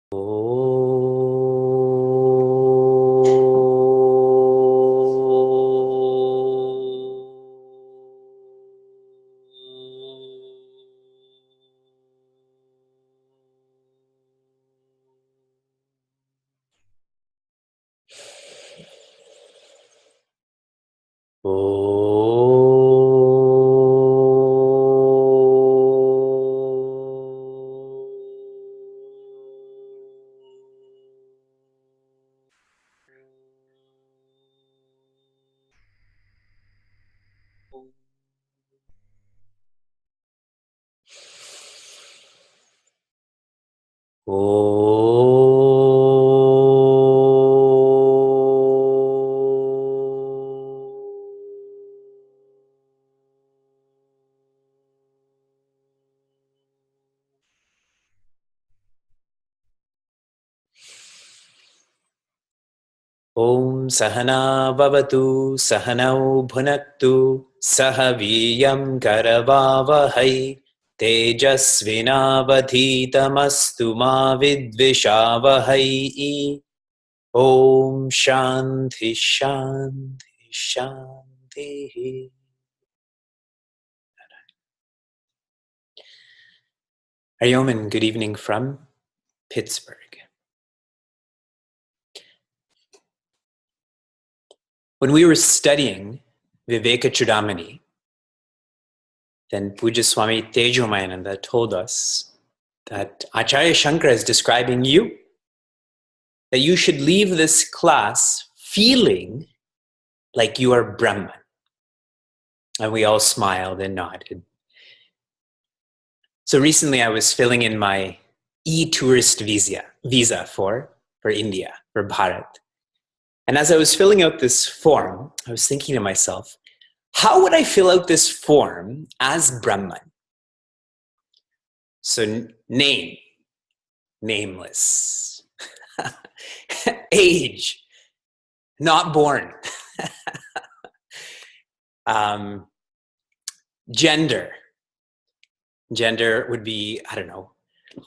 Om Sahana Bhavatu Sahanau Bhunaktu Sahaviyam Karavavahai Tejasvinavadhitamastu ma vidvishavahai. Om Shanti Shanti Shanti. Hariom and good evening from Pittsburgh. When we were studying Vivek Chudamani, then Puja Swami Tejomayananda told us that Acharya Shankara is describing you, that you should leave this class feeling like you are Brahman. And we all smiled and nodded. So recently I was filling in my e-tourist visa for India, for Bharat. And as I was filling out this form, I was thinking to myself, how would I fill out this form as Brahman? So name, nameless. Age, not born. Gender would be, I don't know,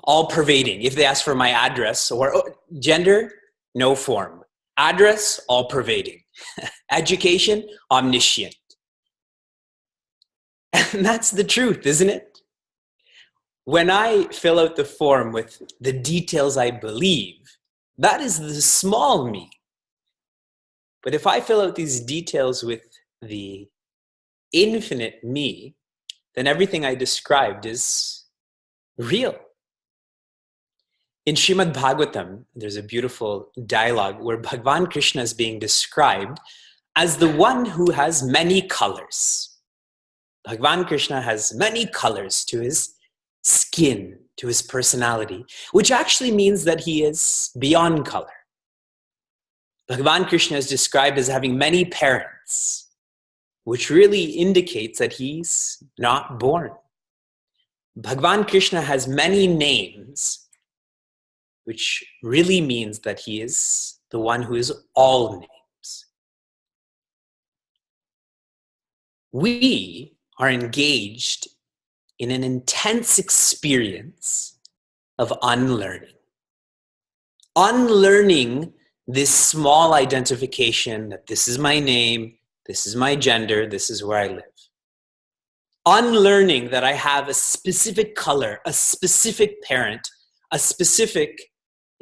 all pervading. If they ask for my address, or gender, no form. Address, all pervading. Education, omniscient. And that's the truth, isn't it? When I fill out the form with the details I believe, that is the small me. But if I fill out these details with the infinite me, then everything I described is real. In Srimad Bhagavatam, there's a beautiful dialogue where Bhagavan Krishna is being described as the one who has many colors. Bhagavan Krishna has many colors to his skin, to his personality, which actually means that he is beyond color. Bhagavan Krishna is described as having many parents, which really indicates that he's not born. Bhagavan Krishna has many names, which really means that he is the one who is all names. We are engaged in an intense experience of unlearning. Unlearning this small identification that this is my name, this is my gender, this is where I live. Unlearning that I have a specific color, a specific parent, a specific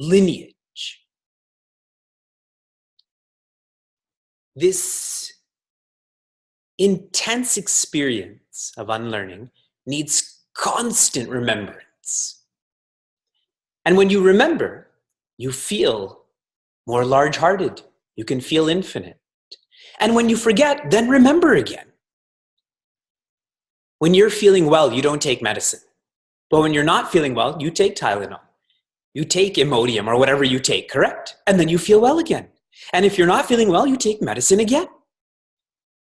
lineage. This intense experience of unlearning needs constant remembrance. And when you remember, you feel more large-hearted. You can feel infinite. And when you forget, then remember again. When you're feeling well, you don't take medicine. But when you're not feeling well, you take Tylenol. You take Imodium or whatever you take, correct? And then you feel well again. And if you're not feeling well, you take medicine again.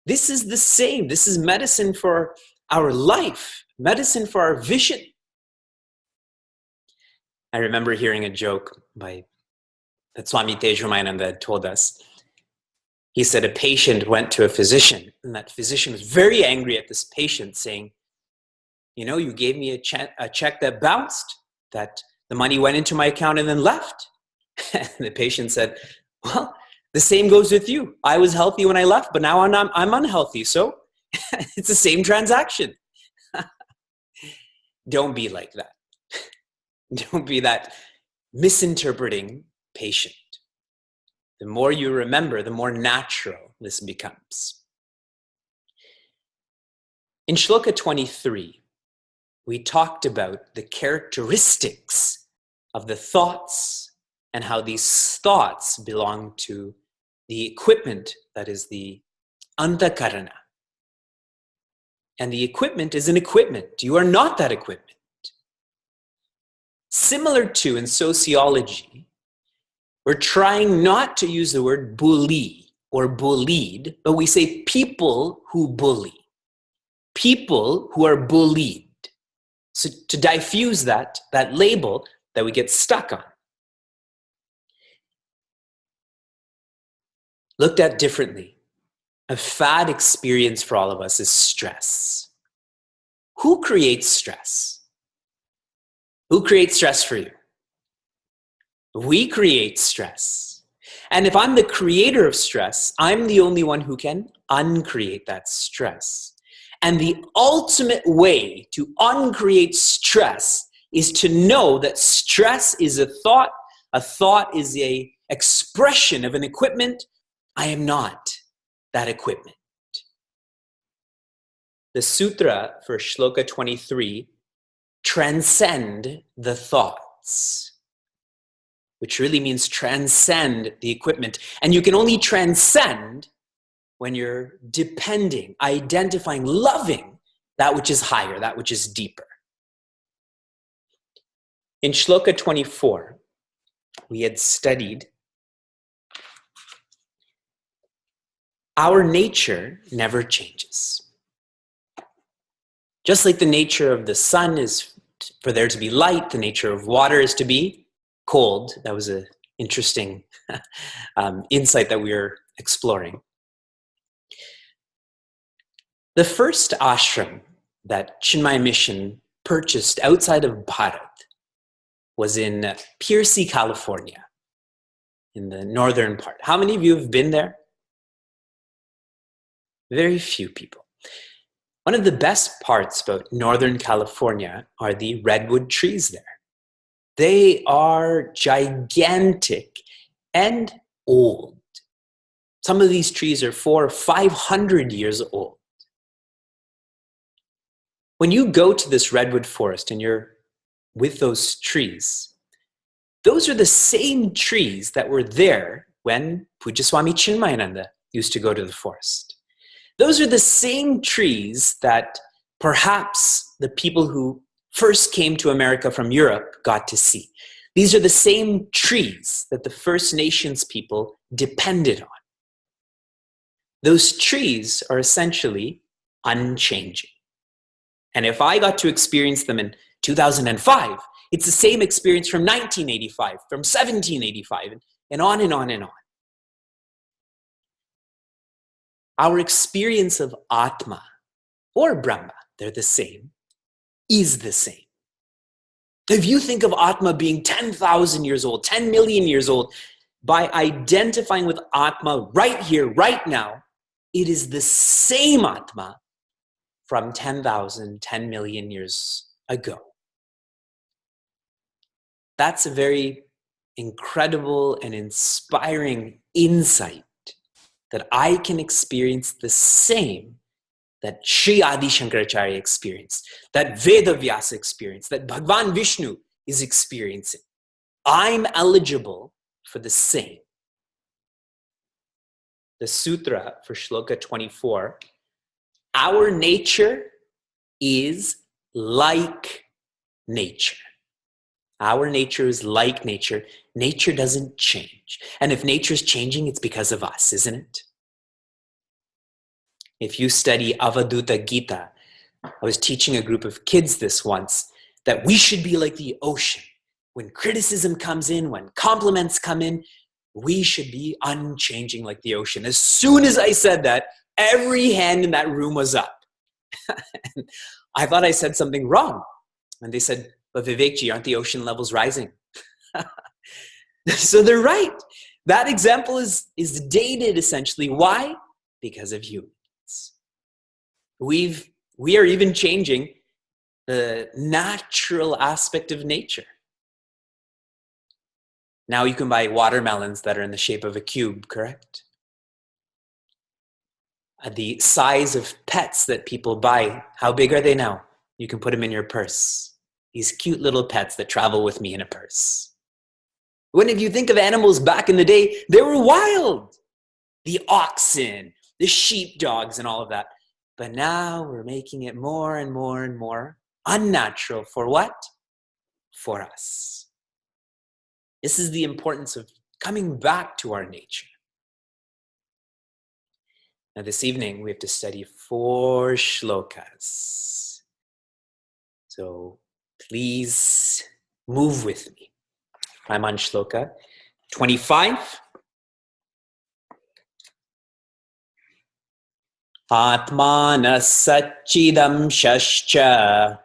This is the same. This is medicine for our life, medicine for our vision. I remember hearing a joke that Swami Tejomayananda told us. He said a patient went to a physician, and that physician was very angry at this patient, saying, you know, you gave me a check that bounced, that The money went into my account and then left. And the patient said, well, the same goes with you. I was healthy when I left, but now I'm unhealthy. So it's the same transaction. Don't be like that. Don't be that misinterpreting patient. The more you remember, the more natural this becomes. In Shloka 23, we talked about the characteristics of the thoughts and how these thoughts belong to the equipment that is the antakarana. And the equipment is an equipment. You are not that equipment. Similar to in sociology, we're trying not to use the word bully or bullied, but we say people who bully, people who are bullied. So to diffuse that label that we get stuck on. Looked at differently, a fad experience for all of us is stress. Who creates stress? Who creates stress for you? We create stress. And if I'm the creator of stress, I'm the only one who can uncreate that stress. And the ultimate way to uncreate stress is to know that stress is a thought is an expression of an equipment. I am not that equipment. The sutra for Shloka 23, transcend the thoughts, which really means transcend the equipment. And you can only transcend when you're depending, identifying, loving that which is higher, that which is deeper. In Shloka 24, we had studied our nature never changes. Just like the nature of the sun is for there to be light, the nature of water is to be cold. That was an interesting insight that we were exploring. The first ashram that Chinmaya Mission purchased outside of Bharat was in Piercy, California, in the northern part. How many of you have been there? Very few people. One of the best parts about Northern California are the redwood trees there. They are gigantic and old. Some of these trees are 400 or 500 years old. When you go to this redwood forest and you're with those trees, those are the same trees that were there when Pujya Chinmayananda used to go to the forest. Those are the same trees that perhaps the people who first came to America from Europe got to see. These are the same trees that the First Nations people depended on. Those trees are essentially unchanging. And if I got to experience them in 2005, it's the same experience from 1985, from 1785, and on and on and on. Our experience of Atma or Brahma, they're the same, is the same. If you think of Atma being 10,000 years old, 10 million years old, by identifying with Atma right here, right now, it is the same Atma from 10,000, 10 million years ago. That's a very incredible and inspiring insight that I can experience the same that Sri Adi Shankaracharya experienced, that Veda Vyasa experienced, that Bhagavan Vishnu is experiencing. I'm eligible for the same. The sutra for Shloka 24, our nature is like nature. Our nature is like nature. Nature doesn't change. And if nature is changing, it's because of us, isn't it? If you study Avaduta Gita, I was teaching a group of kids this once, that we should be like the ocean. When criticism comes in, when compliments come in, we should be unchanging like the ocean. As soon as I said that, every hand in that room was up. I thought I said something wrong. And they said, But Vivekji, aren't the ocean levels rising? So they're right. That example is dated essentially. Why? Because of humans. We are even changing the natural aspect of nature. Now you can buy watermelons that are in the shape of a cube, correct? The size of pets that people buy, how big are they now? You can put them in your purse. These cute little pets that travel with me in a purse. When if you think of animals back in the day, they were wild. The oxen, the sheepdogs and all of that. But now we're making it more and more and more unnatural. For what? For us. This is the importance of coming back to our nature. Now this evening we have to study 4 shlokas. So please move with me. I'm on shloka 25. Atmana satchidam shascha.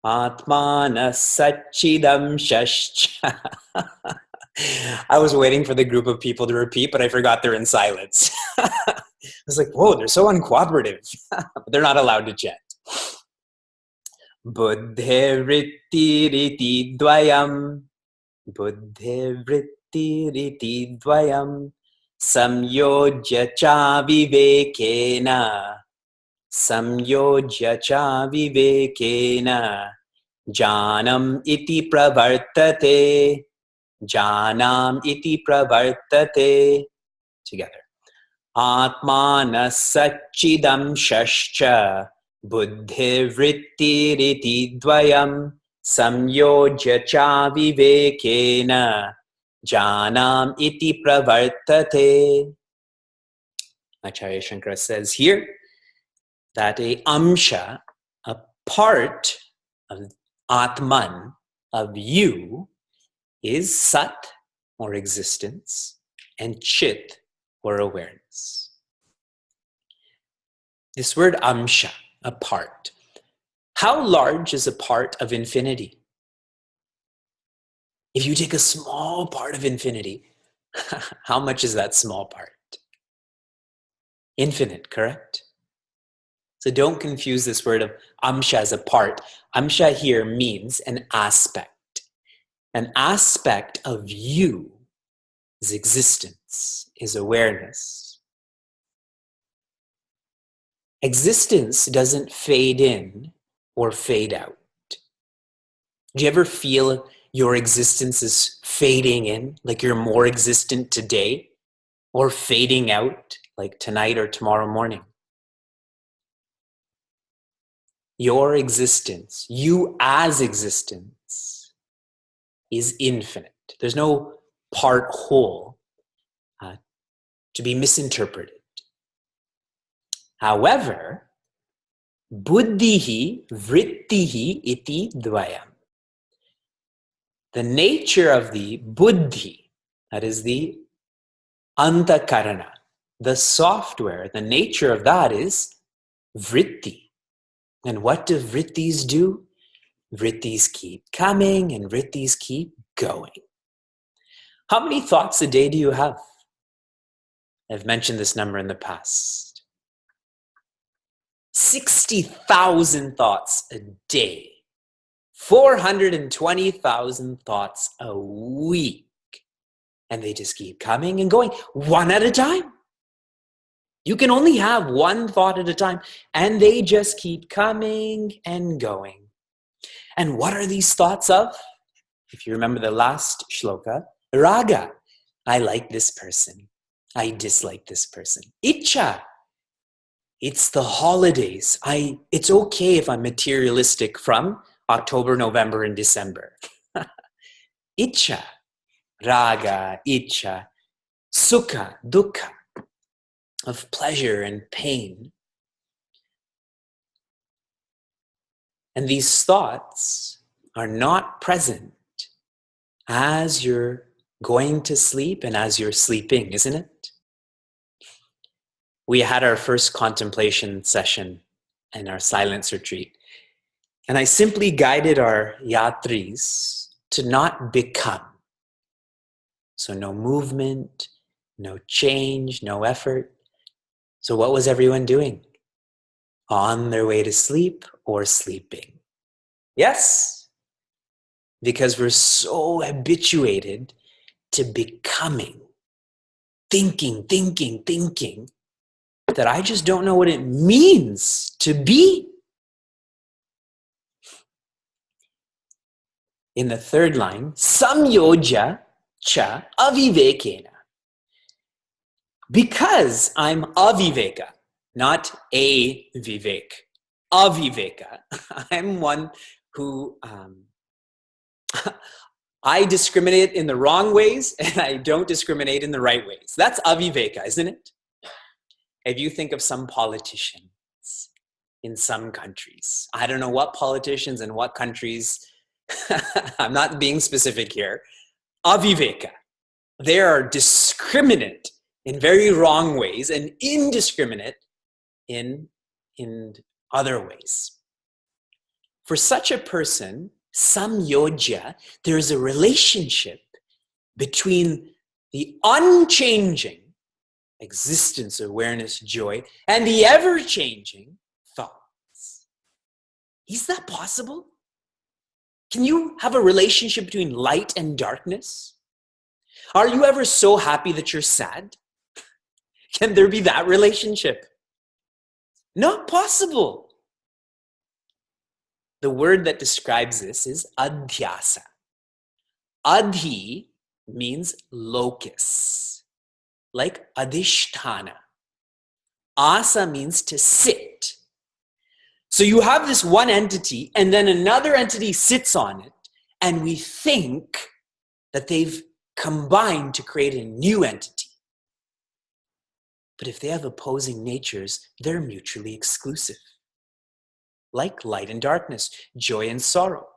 Atmana satchidam shascha. I was waiting for the group of people to repeat, but I forgot they're in silence. I was like, whoa, they're so uncooperative. But they're not allowed to chant. Buddhe vritti riti dvayam. Buddhe vritti riti dvayam. Samyojya cha vivekena. Samyojya cha vivekena. Janam iti pravartate. Janam iti pravartate. Together. Atmana satchidam shascha. Buddhi vritti riti dvayam. Samyojya cha vivekena. Janam iti pravartate. Acharya Shankara says here that a amsha, a part of Atman, of you, is sat, or existence, and chit, or awareness. This word amsha, a part. How large is a part of infinity? If you take a small part of infinity, how much is that small part? Infinite, correct? So don't confuse this word of amsha as a part. Amsha here means an aspect. An aspect of you is existence, is awareness. Existence doesn't fade in or fade out. Do you ever feel your existence is fading in, like you're more existent today, or fading out, like tonight or tomorrow morning? Your existence, you as existence, is infinite. There's no part whole to be misinterpreted. However, buddhihi vrittihi iti dvayam. The nature of the buddhi, that is the antakarana, the software, the nature of that is vritti. And what do vrittis do? Vrittis keep coming and vrittis keep going. How many thoughts a day do you have? I've mentioned this number in the past. 60,000 thoughts a day. 420,000 thoughts a week. And they just keep coming and going, one at a time. You can only have one thought at a time, and they just keep coming and going. And what are these thoughts of? If you remember the last shloka, raga. I like this person. I dislike this person. Icha. It's the holidays. It's okay if I'm materialistic from October, November, and December. Icha. Raga, icha. Sukha, dukkha. Of pleasure and pain. And these thoughts are not present as you're going to sleep and as you're sleeping, isn't it? We had our first contemplation session in our silence retreat. And I simply guided our yatris to not become. So no movement, no change, no effort. So what was everyone doing? On their way to sleep or sleeping? Yes, because we're so habituated to becoming, thinking, that I just don't know what it means to be. In the third line, samyoja cha avivekena. Because I'm aviveka, not a Vivek, aviveka. I'm one who I discriminate in the wrong ways and I don't discriminate in the right ways. That's aviveka, isn't it? If you think of some politicians in some countries, I don't know what politicians in what countries, I'm not being specific here, aviveka. They are discriminate in very wrong ways and indiscriminate in other ways. For such a person, samyoja, there is a relationship between the unchanging existence, awareness, joy, and the ever-changing thoughts. Is that possible? Can you have a relationship between light and darkness? Are you ever so happy that you're sad? Can there be that relationship? Not possible. The word that describes this is adhyasa. Adhi means locus, like adhisthana. Asa means to sit. So you have this one entity and then another entity sits on it, and we think that they've combined to create a new entity. But if they have opposing natures, they're mutually exclusive. Like light and darkness, joy and sorrow.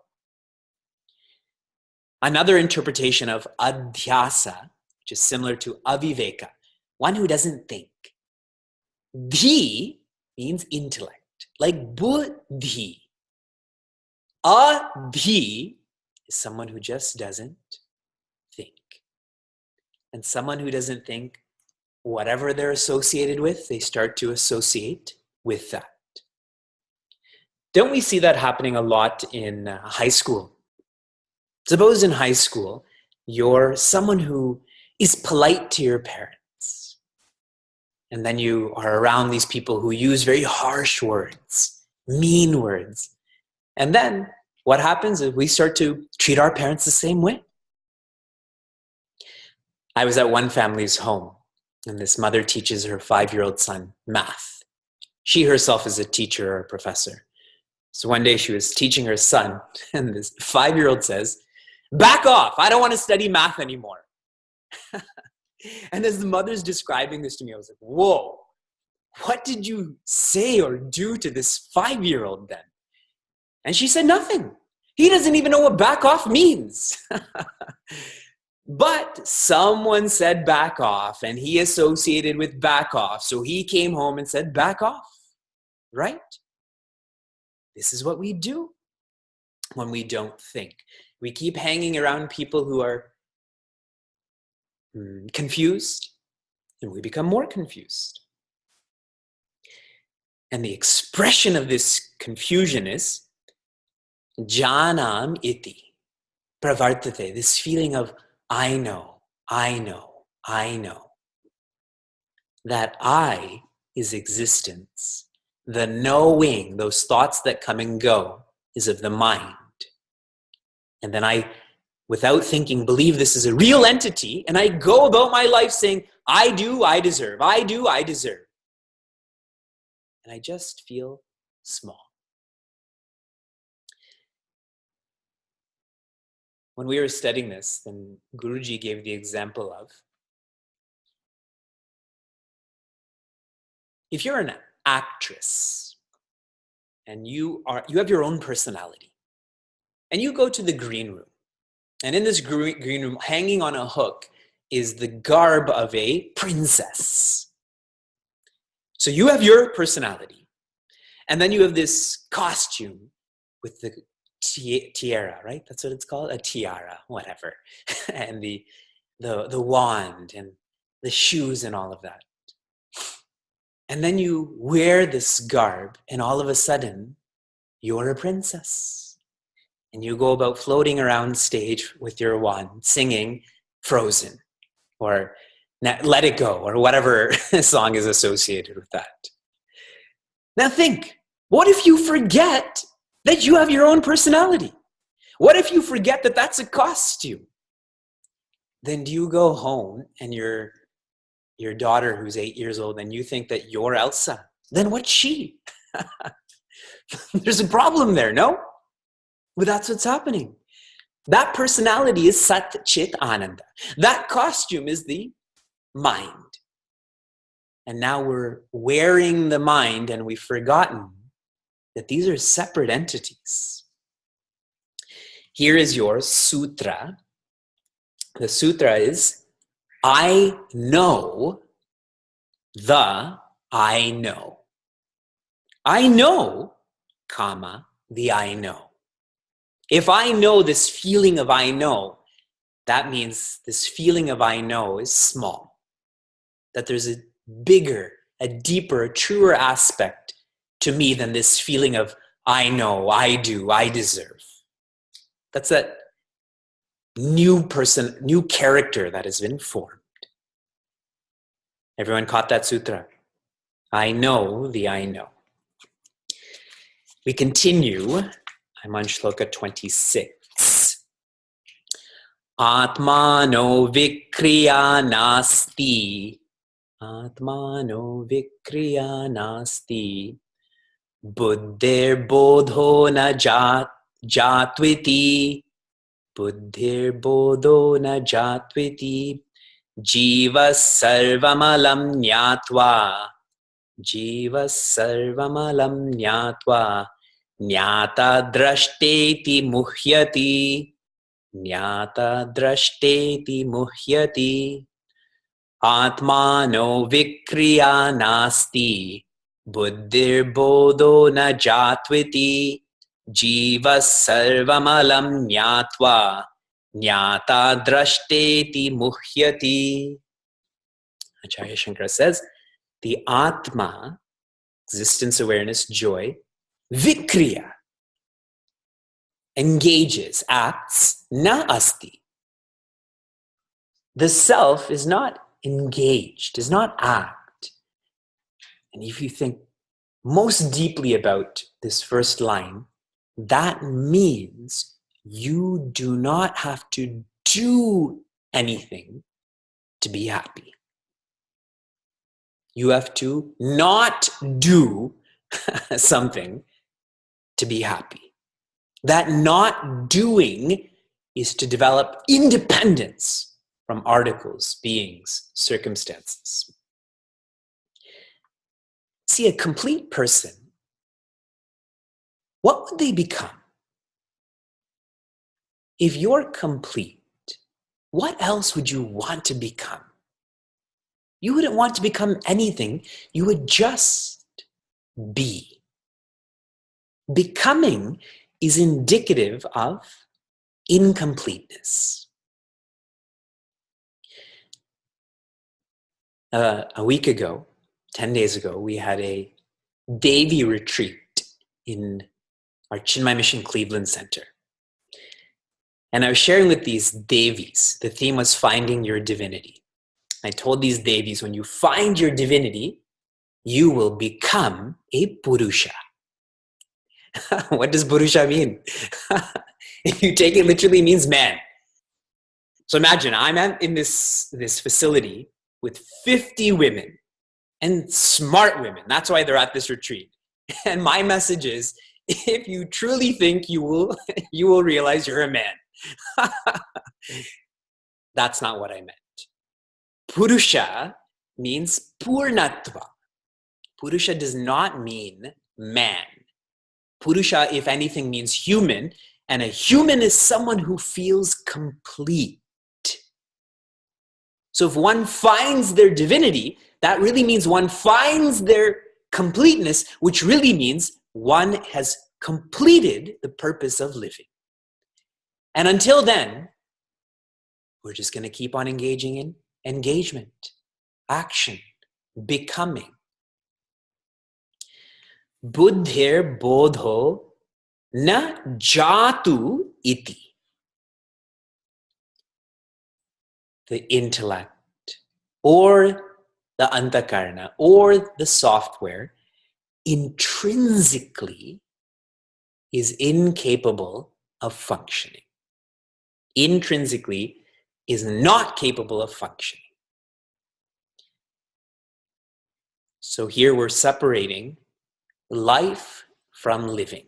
Another interpretation of adhyasa, which is similar to aviveka, one who doesn't think. Dhi means intellect, like buddhi. Adhi is someone who just doesn't think. And someone who doesn't think, whatever they're associated with, they start to associate with that. Don't we see that happening a lot in high school? Suppose in high school, you're someone who is polite to your parents. And then you are around these people who use very harsh words, mean words. And then what happens is we start to treat our parents the same way. I was at one family's home, and this mother teaches her 5-year-old son math. She herself is a teacher or a professor. So one day she was teaching her son, and this 5-year-old says, "Back off, I don't want to study math anymore." And as the mother's describing this to me, I was like, whoa, what did you say or do to this 5-year-old then? And she said nothing. He doesn't even know what back off means. But someone said back off, and he associated with back off. So he came home and said back off, right? This is what we do when we don't think. We keep hanging around people who are confused, and we become more confused. And the expression of this confusion is janam iti pravartate, this feeling of I know. That I is existence. The knowing, those thoughts that come and go, is of the mind. And then I, without thinking, believe this is a real entity, and I go about my life saying, I do, I deserve. I do, I deserve. And I just feel small. When we were studying this, then Guruji gave the example of, if you're an actress and you have your own personality, and you go to the green room, and in this green room, hanging on a hook is the garb of a princess. So you have your personality, and then you have this costume with the tiara, right? That's what it's called, a tiara, whatever, and the wand and the shoes and all of that. And then you wear this garb, and all of a sudden, you're a princess. And you go about floating around stage with your wand, singing Frozen, or Let It Go, or whatever song is associated with that. Now think, what if you forget that you have your own personality? What if you forget that that's a costume? Then do you go home and your daughter who's 8 years old and you think that you're Elsa? Then what's she? There's a problem there, no? But that's what's happening. That personality is Sat Chit Ananda. That costume is the mind. And now we're wearing the mind and we've forgotten that these are separate entities. Here is your sutra. The sutra is, I know the I know. I know, comma, the I know. If I know this feeling of I know, that means this feeling of I know is small. That there's a bigger, a deeper, a truer aspect to me than this feeling of I know, I do, I deserve. That's that new person, new character that has been formed. Everyone caught that sutra? I know the I know. We continue. I'm on shloka 26. Atmano vikriya nasti. Atmano vikriya nasti. Buddhir bodho na jatviti. Buddhir bodho na jatviti. Jiva sarvamalam nyatva. Jiva sarvamalam nyatva. Nyata drashteti muhyati. Nyata drashteti muhyati. Atmano vikriya nasti. Buddhir bodho na jatviti. Jiva sarvamalam nyatva. Nyata drashteti muhyati. Acharya Shankara says, the Atma, existence, awareness, joy, vikriya, engages, acts, na asti. The self is not engaged, does not act. And if you think most deeply about this first line, that means you do not have to do anything to be happy. You have to not do something to be happy. That not doing is to develop independence from articles, beings, circumstances. See, a complete person, what would they become? If you're complete, what else would you want to become? You wouldn't want to become anything. You would just be. Becoming is indicative of incompleteness. A week ago, 10 days ago, we had a Devi retreat in our Chinmay Mission Cleveland Center. And I was sharing with these Devis, the theme was finding your divinity. I told these Devis, when you find your divinity, you will become a Purusha. What does Purusha mean? If you take it literally, it means man. So imagine I'm in this facility with 50 women and smart women. That's why they're at this retreat. And my message is, if you truly think you will realize you're a man. That's not what I meant. Purusha means purnatva. Purusha does not mean man. Purusha, if anything, means human, and a human is someone who feels complete. So if one finds their divinity, that really means one finds their completeness, which really means one has completed the purpose of living. And until then, we're just going to keep on engaging in engagement, action, becoming. Buddhir bodho na jatu iti. The intellect or the antakarna or the software intrinsically is incapable of functioning. Intrinsically is not capable of functioning. So here we're separating life from living,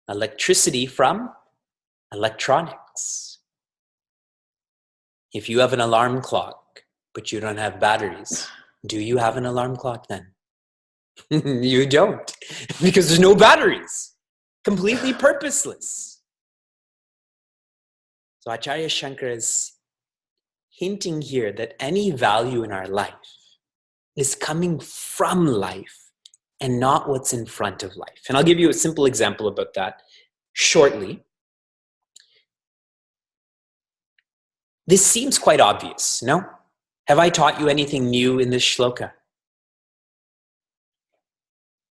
electricity from electronics. If you have an alarm clock, but you don't have batteries, do you have an alarm clock then? You don't, because there's no batteries. Completely purposeless. So Acharya Shankara is hinting here that any value in our life is coming from life and not what's in front of life. And I'll give you a simple example about that shortly. This seems quite obvious, no? Have I taught you anything new in this shloka?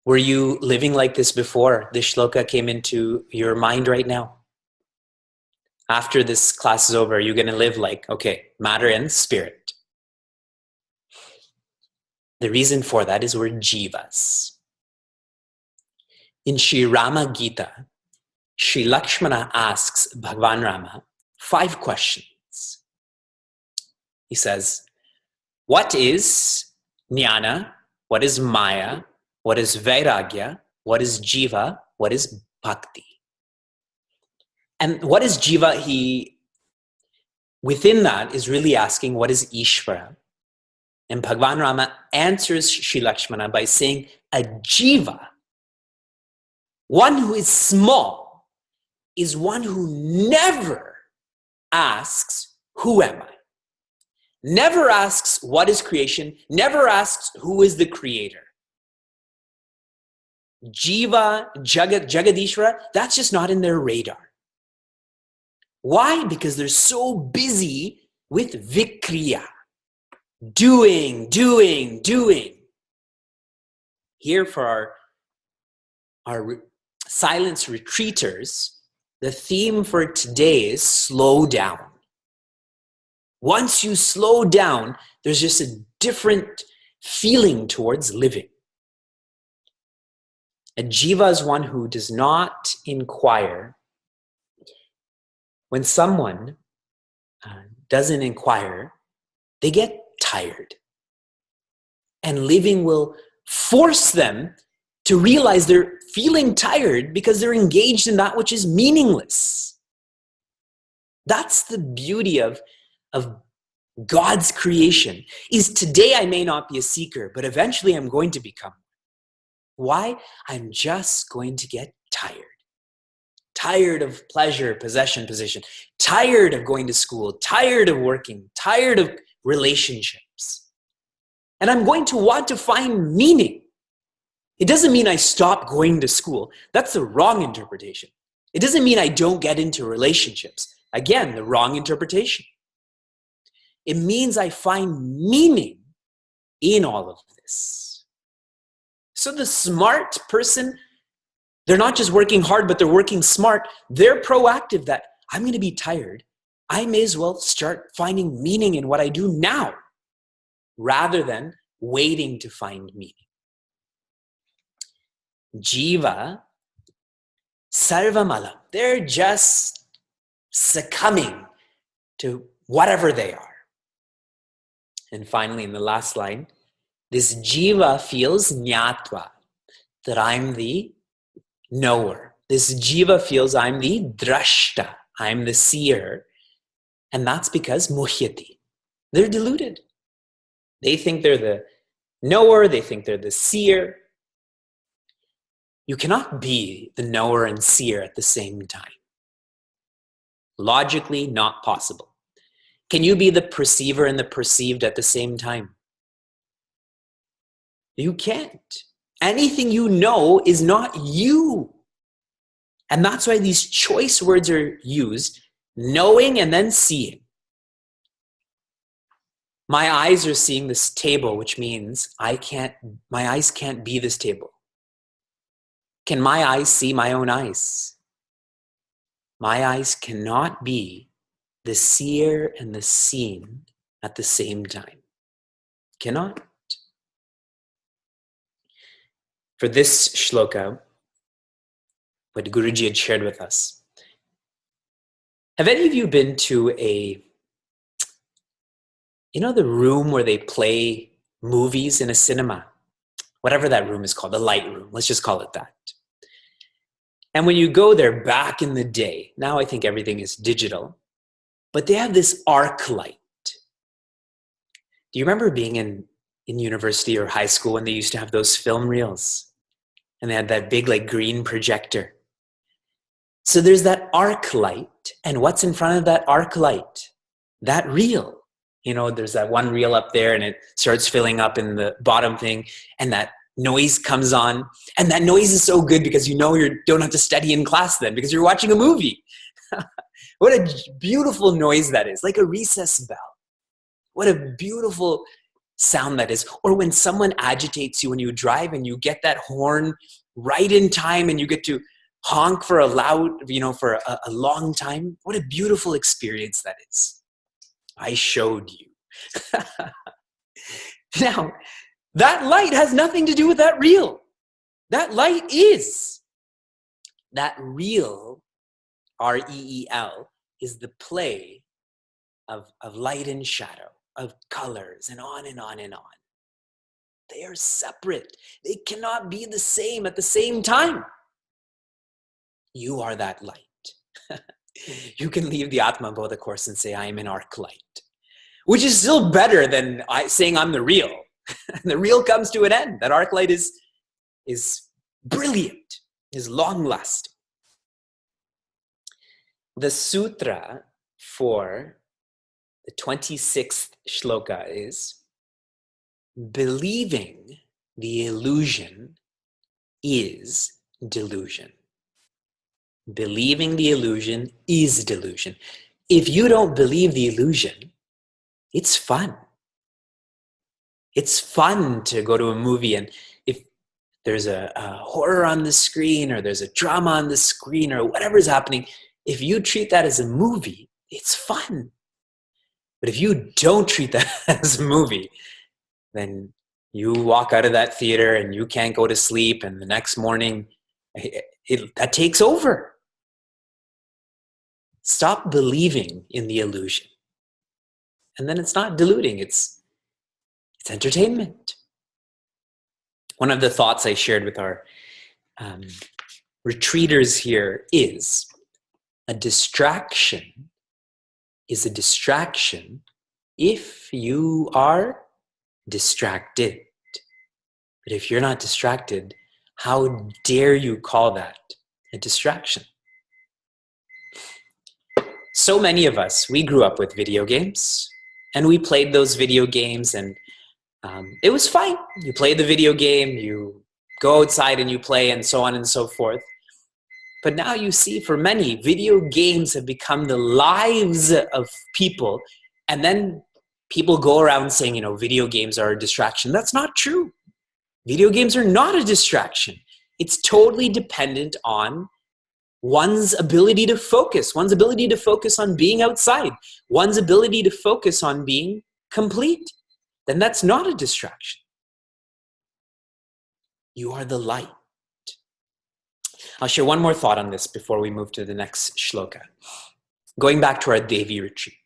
Were you living like this before this shloka came into your mind right now? After this class is over, you're going to live like, okay, matter and spirit. The reason for that is we're jivas. In Sri Rama Gita, Sri Lakshmana asks Bhagavan Rama 5 questions. He says, what is jnana? What is maya? What is vairagya? What is jiva? What is bhakti? And what is jiva? He, within that, is really asking, what is Ishvara? And Bhagavan Rama answers Sri Lakshmana by saying, a jiva, one who is small, is one who never asks, who am I? Never asks, what is creation? Never asks, who is the creator? Jiva, Jagadishvara, that's just not in their radar. Why? Because they're so busy with vikriya. Doing. Here for our silence retreaters, the theme for today is slow down. Once you slow down, there's just a different feeling towards living. A jiva is one who does not inquire. When someone doesn't inquire, they get tired. And living will force them to realize they're feeling tired because they're engaged in that which is meaningless. That's the beauty of God's creation, is today I may not be a seeker, but eventually I'm going to become. Why? I'm just going to get tired. Tired of pleasure, possession, position. Tired of going to school. Tired of working. Tired of relationships. And I'm going to want to find meaning. It doesn't mean I stop going to school. That's the wrong interpretation. It doesn't mean I don't get into relationships. Again, the wrong interpretation. It means I find meaning in all of this. So the smart person, they're not just working hard, but they're working smart. They're proactive that I'm going to be tired. I may as well start finding meaning in what I do now, rather than waiting to find meaning. Jiva, sarvamala, they're just succumbing to whatever they are. And finally, in the last line, this jiva feels jnatva, that I'm the knower. This jiva feels I'm the drashta, I'm the seer. And that's because muhyati. They're deluded. They think they're the knower, they think they're the seer. You cannot be the knower and seer at the same time. Logically, not possible. Can you be the perceiver and the perceived at the same time? You can't. Anything you know is not you. And that's why these choice words are used, knowing and then seeing. My eyes are seeing this table, which means my eyes can't be this table. Can my eyes see my own eyes? My eyes cannot be the seer and the seen at the same time. Cannot. For this shloka, what Guruji had shared with us, have any of you been to the room where they play movies in a cinema? Whatever that room is called, the light room, let's just call it that. And when you go there back in the day, now I think everything is digital, but they have this arc light. Do you remember being in university or high school when they used to have those film reels? And they had that big green projector. So there's that arc light, and what's in front of that arc light? That reel. There's that one reel up there and it starts filling up in the bottom thing, and that noise comes on. And that noise is so good because you don't have to study in class then because you're watching a movie. What a beautiful noise that is, like a recess bell. What a beautiful sound that is. Or when someone agitates you when you drive and you get that horn right in time and you get to honk for a long time. What a beautiful experience that is. I showed you. Now, that light has nothing to do with that reel. That light is. That reel, R-E-E-L, is the play of light and shadow, of colors, and on and on and on. They are separate. They cannot be the same at the same time. You are that light. You can leave the Atma Bodha course and say, I am an arc light, which is still better than saying I'm the real. The real comes to an end. That arc light is brilliant, is long-lasting. The sutra for the 26th shloka is, believing the illusion is delusion. Believing the illusion is delusion. If you don't believe the illusion, it's fun. It's fun to go to a movie, and if there's a horror on the screen or there's a drama on the screen or whatever's happening, if you treat that as a movie, it's fun. But if you don't treat that as a movie, then you walk out of that theater and you can't go to sleep, and the next morning that takes over. Stop believing in the illusion. And then it's not deluding, it's entertainment. One of the thoughts I shared with our retreaters here is, a distraction is a distraction if you are distracted. But if you're not distracted, how dare you call that a distraction? So many of us, we grew up with video games, and we played those video games, and it was fine. You play the video game, you go outside and you play, and so on and so forth. But now you see, for many, video games have become the lives of people, and then people go around saying, video games are a distraction. That's not true. Video games are not a distraction. It's totally dependent on one's ability to focus on being outside, one's ability to focus on being complete. Then that's not a distraction. You are the light. I'll share one more thought on this before we move to the next shloka. Going back to our Devi retreat.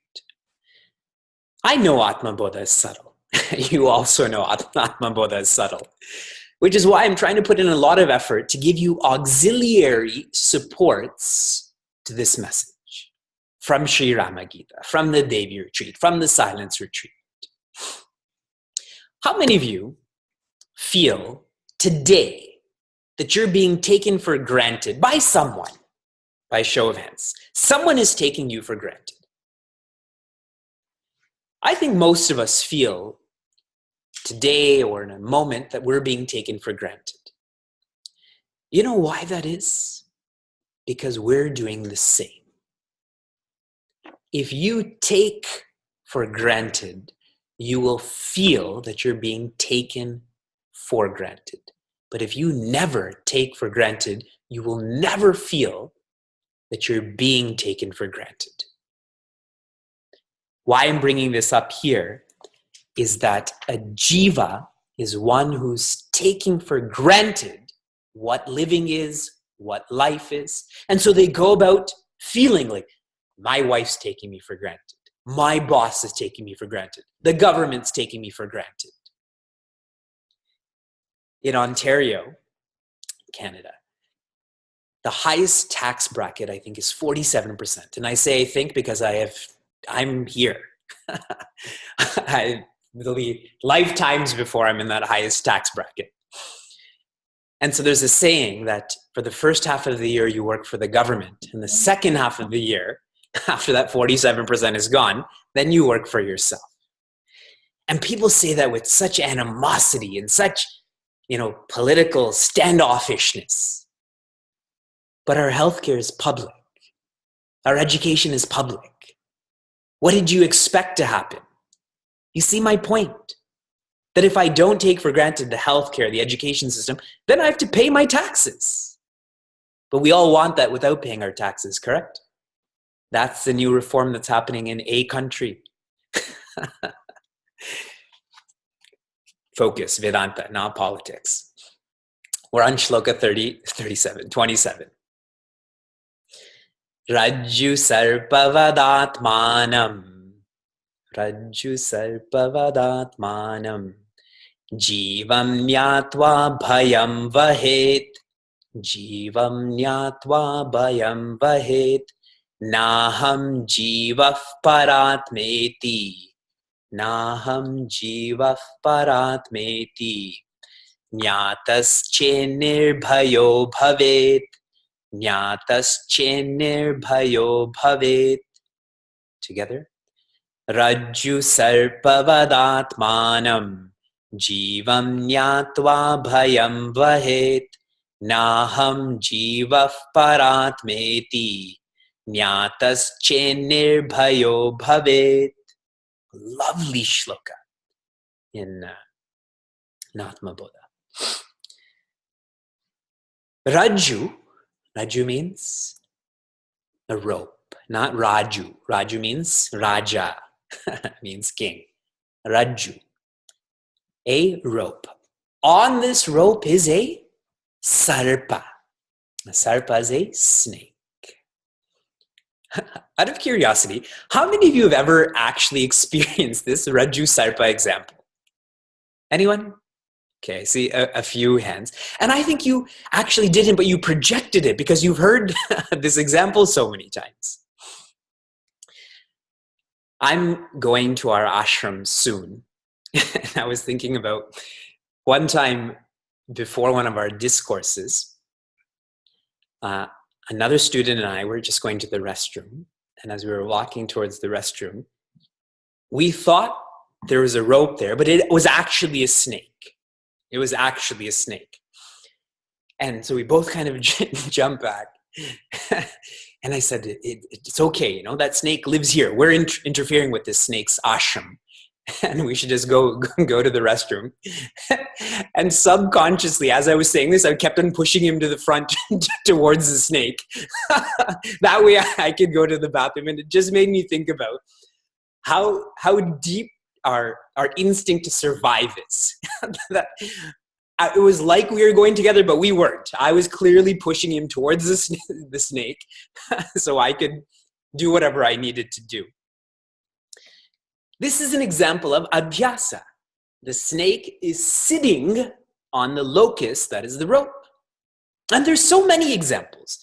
I know Atma Bodha is subtle. You also know Atma Bodha is subtle, which is why I'm trying to put in a lot of effort to give you auxiliary supports to this message from Sri Rama Gita, from the Devi retreat, from the silence retreat. How many of you feel today that you're being taken for granted by someone? By a show of hands. Someone is taking you for granted. I think most of us feel today or in a moment that we're being taken for granted. You know why that is? because we're doing the same. If you take for granted, you will feel that you're being taken for granted. But if you never take for granted, you will never feel that you're being taken for granted. Why I'm bringing this up here is that a jiva is one who's taking for granted what living is, what life is. And so they go about feeling like, my wife's taking me for granted. My boss is taking me for granted. The government's taking me for granted. In Ontario, Canada, the highest tax bracket, I think, is 47%. And I say I think because I'm here. There'll be lifetimes before I'm in that highest tax bracket. And so there's a saying that for the first half of the year, you work for the government. And the second half of the year, after that 47% is gone, then you work for yourself. And people say that with such animosity and such, political standoffishness. But our healthcare is public. Our education is public. What did you expect to happen? You see my point? That if I don't take for granted the healthcare, the education system, then I have to pay my taxes. But we all want that without paying our taxes, correct? That's the new reform that's happening in a country. Focus, Vedanta, not politics. We're on Shloka 27. Rajju sarpavadatmanam. Rajju sarpavadatmanam. Jivam nyatva bhayam vahet. Jivam nyatva bhayam vahet. Naham jivah paratmeti. Naham jivah paratmeti. Nyataschennirbhayo bhavet. Nyataschennirbhayo bhavet. Together. Rajju sarpavadatmanam. Jivam nyatva bhayam vahet. Naham jivah paratmeti. Nyataschennirbhayo bhavet. Lovely shloka in Atma Bodha. Rajju means a rope, not Raju. Raju means Raja, means king. Rajju, a rope. On this rope is a sarpa. A sarpa is a snake. Out of curiosity, how many of you have ever actually experienced this Rajju Sarpa example? Anyone? Okay, I see a few hands. And I think you actually didn't, but you projected it because you've heard this example so many times. I'm going to our ashram soon. And I was thinking about one time before one of our discourses, another student and I were just going to the restroom. And as we were walking towards the restroom, we thought there was a rope there, but it was actually a snake. It was actually a snake. And so we both kind of jumped back. And I said, it's okay, that snake lives here. We're interfering with this snake's ashram. And we should just go to the restroom. And subconsciously, as I was saying this, I kept on pushing him to the front towards the snake. That way I could go to the bathroom. And it just made me think about how deep our instinct to survive is. It was like we were going together, but we weren't. I was clearly pushing him towards the snake so I could do whatever I needed to do. This is an example of abhyasa. The snake is sitting on the locus, that is the rope. And there's so many examples.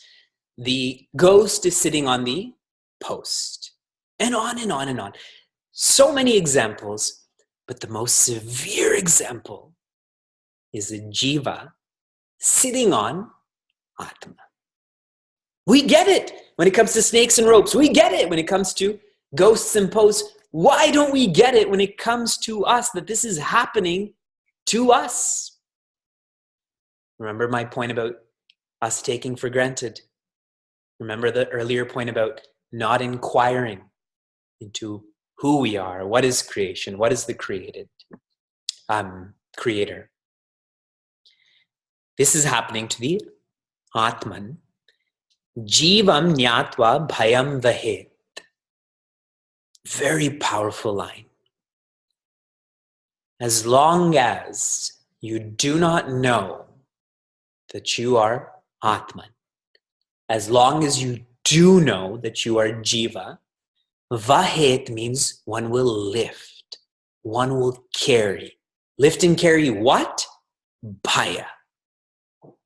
The ghost is sitting on the post. And on and on and on. So many examples, but the most severe example is the jiva sitting on Atma. We get it when it comes to snakes and ropes. We get it when it comes to ghosts and posts. Why don't we get it when it comes to us that this is happening to us? Remember my point about us taking for granted. Remember the earlier point about not inquiring into who we are, what is creation, what is the creator. This is happening to the Atman. Jivam nyatva bhayam vahet. Very powerful line. As long as you do not know that you are Atman, as long as you do know that you are Jiva, vahet means one will lift, one will carry. Lift and carry what? Bhaya,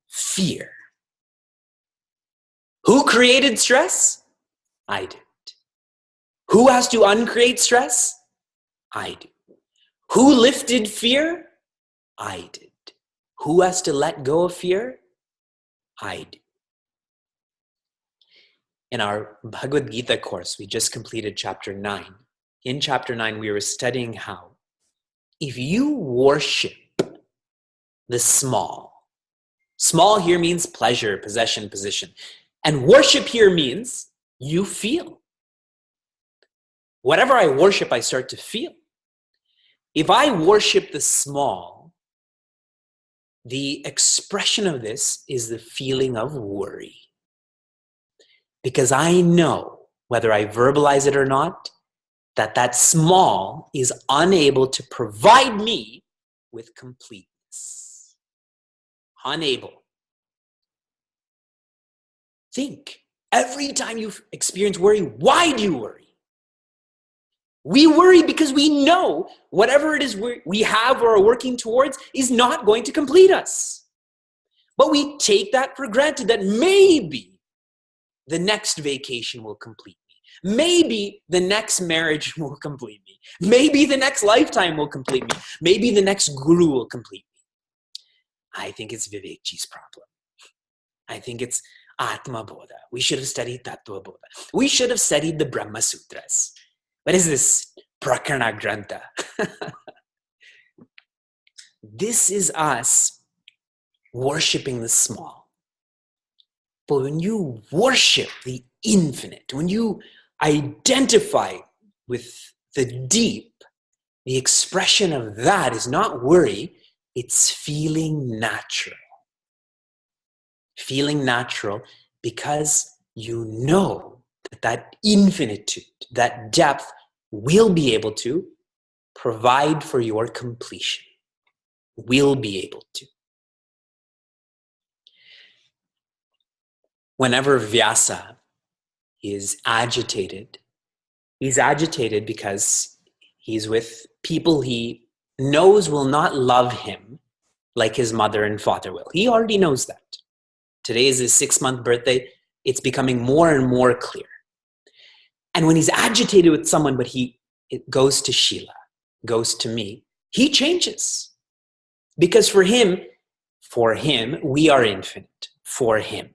fear. Who created stress? I did. Who has to uncreate stress? I do. Who lifted fear? I did. Who has to let go of fear? I do. In our Bhagavad Gita course, we just completed chapter 9. In chapter 9, we were studying how if you worship the small here means pleasure, possession, position. And worship here means you feel. Whatever I worship, I start to feel. If I worship the small, the expression of this is the feeling of worry. Because I know, whether I verbalize it or not, that small is unable to provide me with completeness. Unable. Think, every time you experience worry, why do you worry? We worry because we know whatever it is we have or are working towards is not going to complete us. But we take that for granted, that maybe the next vacation will complete me. Maybe the next marriage will complete me. Maybe the next lifetime will complete me. Maybe the next guru will complete me. I think it's Vivek Ji's problem. I think it's Atma Bodha. We should have studied Tattva Bodha. We should have studied the Brahma Sutras. What is this? Prakarana Grantha. This is us worshipping the small. But when you worship the infinite, when you identify with the deep, the expression of that is not worry, it's feeling natural. Feeling natural because you know that infinitude, that depth will be able to provide for your completion. Will be able to. Whenever Vyasa is agitated, he's agitated because he's with people he knows will not love him like his mother and father will. He already knows that. Today is his 6-month birthday. It's becoming more and more clear. And when he's agitated with someone, but it goes to Sheila, goes to me, he changes. Because for him, we are infinite. For him.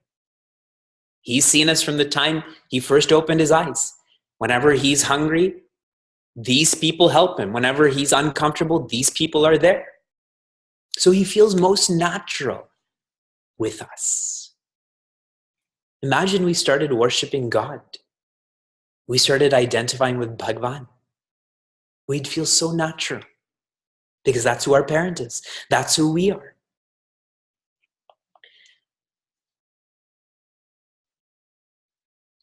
He's seen us from the time he first opened his eyes. Whenever he's hungry, these people help him. Whenever he's uncomfortable, these people are there. So he feels most natural with us. Imagine we started worshiping God. We started identifying with Bhagwan. We'd feel so natural because that's who our parent is. That's who we are.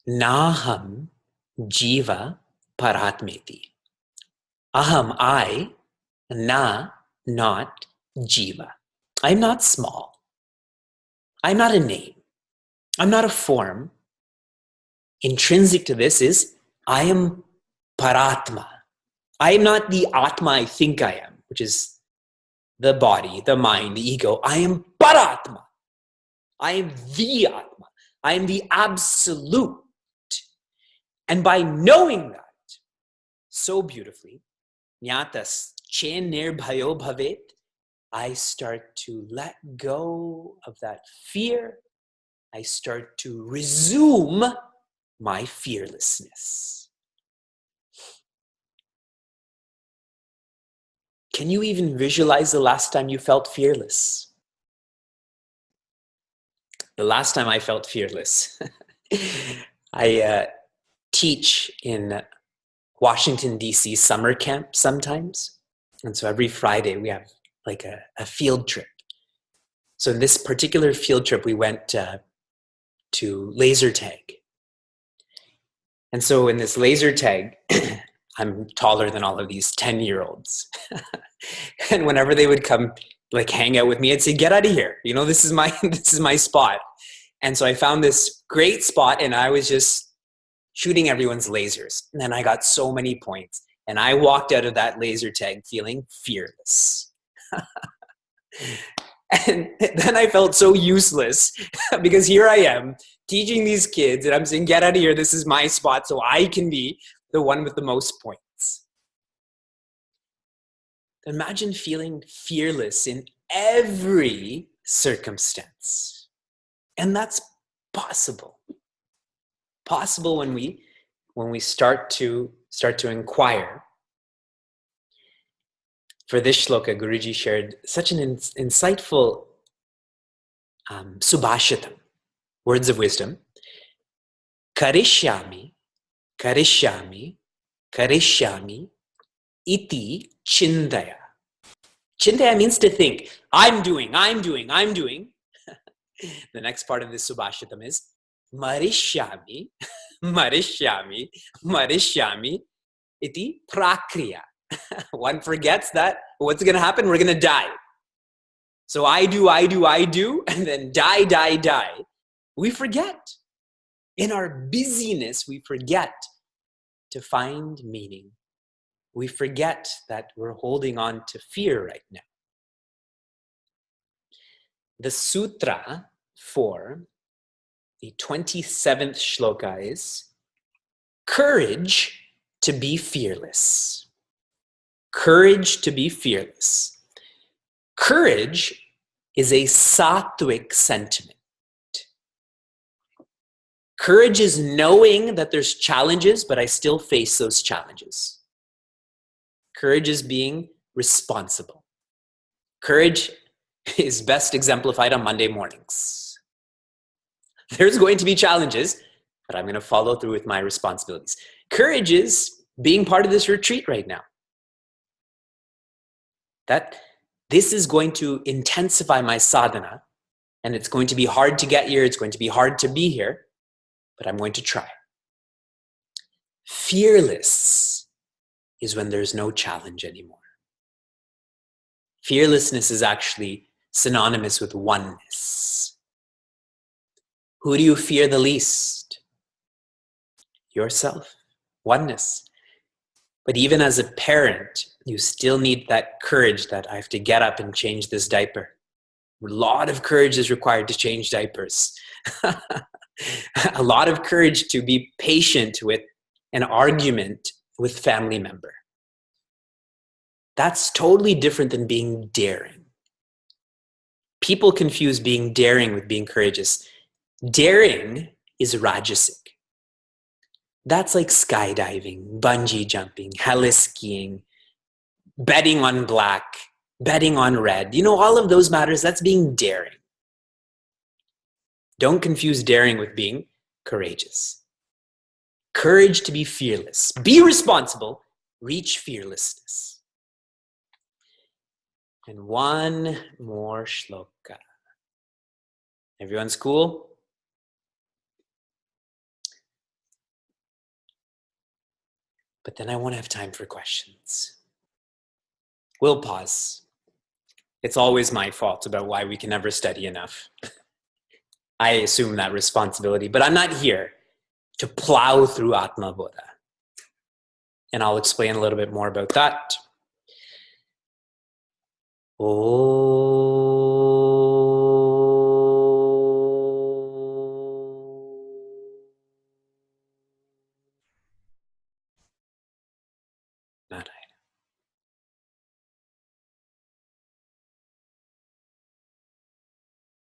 Naham jiva paratmeti. Aham, I, na, not jiva. I'm not small. I'm not a name. I'm not a form. Intrinsic to this is, I am paratma. I am not the Atma I think I am, which is the body, the mind, the ego. I am paratma. I am the Atma. I am the absolute. And by knowing that so beautifully, Nyatas chen nirbhayo bhavet, I start to let go of that fear. I start to resume my fearlessness. Can you even visualize the last time you felt fearless? The last time I felt fearless I teach in Washington, D.C. summer camp sometimes. And so every Friday we have like a field trip. So in this particular field trip, we went to laser tag. And so in this laser tag, I'm taller than all of these 10-year-olds. And whenever they would come like hang out with me, I'd say, get out of here. You know, this is my spot. And so I found this great spot and I was just shooting everyone's lasers. And then I got so many points. And I walked out of that laser tag feeling fearless. And then I felt so useless because here I am teaching these kids and I'm saying, get out of here. This is my spot so I can be the one with the most points. Imagine feeling fearless in every circumstance. And that's possible. Possible when we start to inquire. For this shloka, Guruji shared such an insightful subhashitam, words of wisdom. Karishyami, karishyami, karishyami, iti chindaya. Chindaya means to think. I'm doing. The next part of this subhashitam is marishyami, marishyami, marishyami, iti prakriya. One forgets that what's going to happen? We're going to die. So I do, and then die. We forget. In our busyness, we forget to find meaning. We forget that we're holding on to fear right now. The sutra for the 27th shloka is courage to be fearless. Courage to be fearless. Courage is a sattvic sentiment. Courage is knowing that there's challenges, but I still face those challenges. Courage is being responsible. Courage is best exemplified on Monday mornings. There's going to be challenges, but I'm going to follow through with my responsibilities. Courage is being part of this retreat right now. That this is going to intensify my sadhana, and it's going to be hard to get here, it's going to be hard to be here, but I'm going to try. Fearless is when there's no challenge anymore. Fearlessness is actually synonymous with oneness. Who do you fear the least? Yourself. Oneness. But even as a parent, you still need that courage that I have to get up and change this diaper. A lot of courage is required to change diapers. A lot of courage to be patient with an argument with family member. That's totally different than being daring. People confuse being daring with being courageous. Daring is rajasic. That's like skydiving, bungee jumping, heli skiing, betting on black, betting on red. You know, all of those matters, that's being daring. Don't confuse daring with being courageous. Courage to be fearless. Be responsible. Reach fearlessness. And one more shloka. Everyone's cool? But then I won't have time for questions. We'll pause. It's always my fault about why we can never study enough. I assume that responsibility, but I'm not here to plow through Atma Bodha. And I'll explain a little bit more about that. Oh.